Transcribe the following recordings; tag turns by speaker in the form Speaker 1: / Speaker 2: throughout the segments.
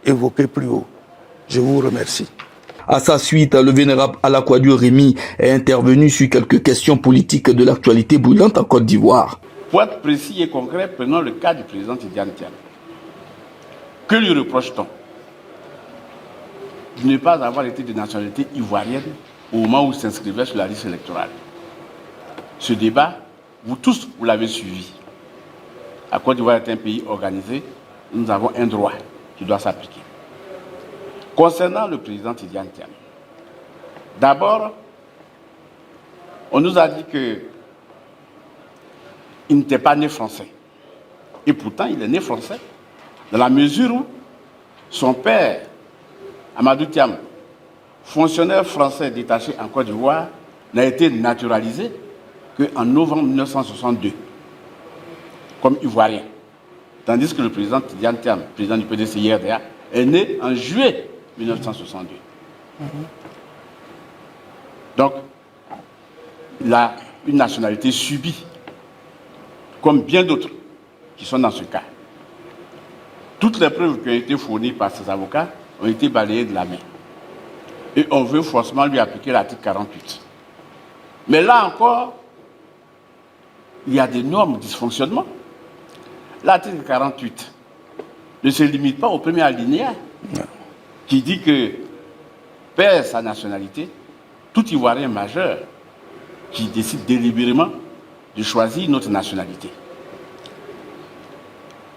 Speaker 1: évoqué plus haut. Je vous remercie.
Speaker 2: À sa suite, le vénérable Alakwadu Rémy est intervenu sur quelques questions politiques de l'actualité brûlante en Côte d'Ivoire.
Speaker 3: Pour être précis et concret, prenons le cas du président Tidjane Thiam. Que lui reproche-t-on? De ne pas avoir été de nationalité ivoirienne au moment où il s'inscrivait sur la liste électorale. Ce débat, vous tous, vous l'avez suivi. La Côte d'Ivoire est un pays organisé, nous avons un droit qui doit s'appliquer. Concernant le président Tidjane Thiam, d'abord, on nous a dit qu'il n'était pas né français. Et pourtant, il est né français, dans la mesure où son père, Amadou Thiam, fonctionnaire français détaché en Côte d'Ivoire, n'a été naturalisé qu'en novembre 1962, comme ivoirien. Tandis que le président Tidjane Thiam, président du PDC-IRDA, est né en juillet 1962. Donc, il a une nationalité subie, comme bien d'autres qui sont dans ce cas. Toutes les preuves qui ont été fournies par ses avocats ont été balayées de la main. Et on veut forcément lui appliquer l'article 48. Mais là encore, il y a d'énormes dysfonctionnements. L'article 48 ne se limite pas au premier alinéa qui dit que perd sa nationalité tout Ivoirien majeur qui décide délibérément de choisir notre nationalité.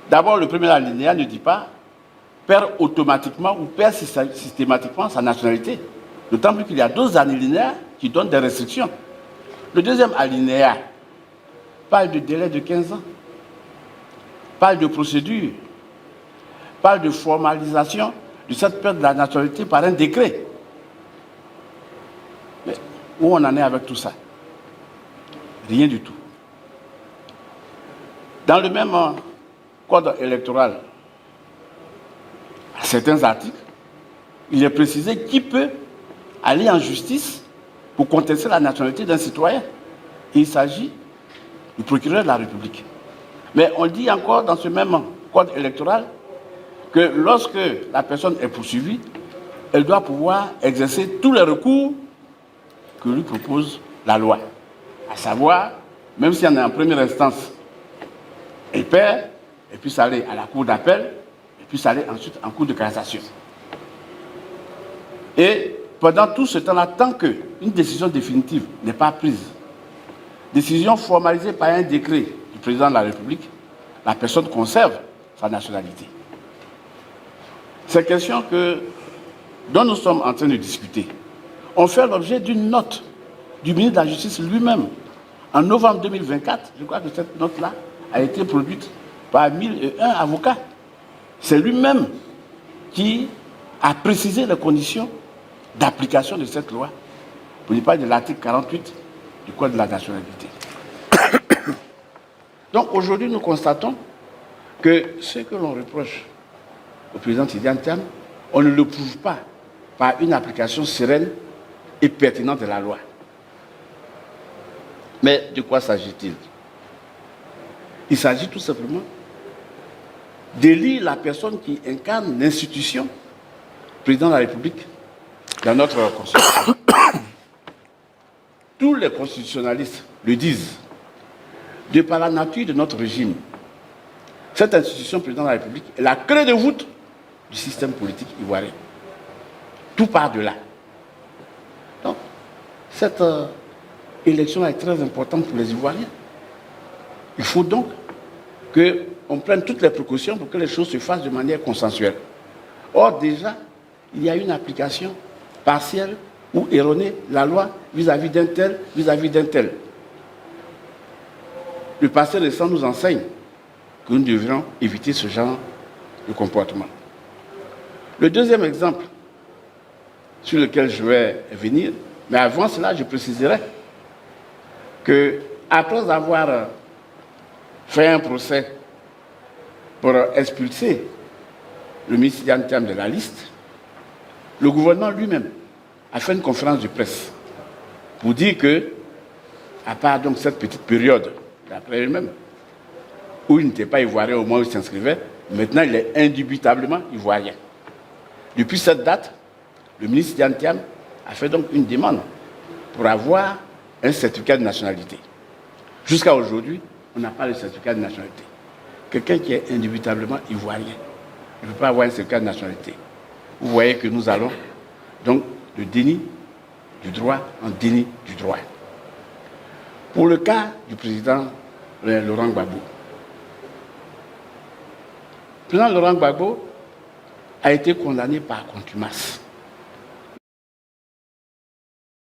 Speaker 3: D'abord, le premier alinéa ne dit pas perd automatiquement ou perd systématiquement sa nationalité. D'autant plus qu'il y a d'autres alinéas qui donnent des restrictions. Le deuxième alinéa parle de délai de 15 ans, parle de procédure, parle de formalisation de cette perte de la nationalité par un décret. Mais où on en est avec tout ça? Rien du tout. Dans le même code électoral, à certains articles, il est précisé qui peut aller en justice pour contester la nationalité d'un citoyen. Et il s'agit du procureur de la République. Mais on dit encore dans ce même code électoral que lorsque la personne est poursuivie, elle doit pouvoir exercer tous les recours que lui propose la loi. À savoir, même si on est en première instance, elle perd, elle puisse aller à la cour d'appel, elle puisse aller ensuite en cour de cassation. Et pendant tout ce temps-là, tant qu'une décision définitive n'est pas prise, décision formalisée par un décret du président de la République, la personne conserve sa nationalité. Ces questions dont nous sommes en train de discuter ont fait l'objet d'une note du ministre de la Justice lui-même en novembre 2024. Je crois que cette note-là a été produite par 1001 avocats. C'est lui-même qui a précisé les conditions d'application de cette loi, pour ne pas de l'article 48 du Code de la nationalité. Donc aujourd'hui, nous constatons que ce que l'on reproche au président Tidjane Thiam, on ne le prouve pas par une application sereine et pertinente de la loi. Mais de quoi s'agit-il? Il s'agit tout simplement d'élire la personne qui incarne l'institution, président de la République, dans notre Constitution. Tous les constitutionnalistes le disent. De par la nature de notre régime, cette institution, président de la République, est la clé de voûte du système politique ivoirien. Tout part de là. Donc, cette élection est très importante pour les Ivoiriens. Il faut donc qu'on prenne toutes les précautions pour que les choses se fassent de manière consensuelle. Or, déjà, il y a une application partielle ou erronée de la loi vis-à-vis d'un tel, vis-à-vis d'un tel. Le passé récent nous enseigne que nous devrions éviter ce genre de comportement. Le deuxième exemple sur lequel je vais venir, mais avant cela, je préciserai que après avoir fait un procès pour expulser le ministre Tidjane Thiam de la liste, le gouvernement lui-même a fait une conférence de presse pour dire que, à part donc cette petite période, d'après lui-même, où il n'était pas ivoirien au moment où il s'inscrivait, Maintenant, il est indubitablement ivoirien. Depuis cette date, le ministre Tian Tiam a fait donc une demande pour avoir un certificat de nationalité. Jusqu'à aujourd'hui, on n'a pas de certificat de nationalité. Quelqu'un qui est indubitablement ivoirien ne peut pas avoir un certificat de nationalité. Vous voyez que nous allons donc de déni du droit en déni du droit. Pour le cas du président Laurent Gbagbo, le président Laurent Gbagbo a été condamné par contumace.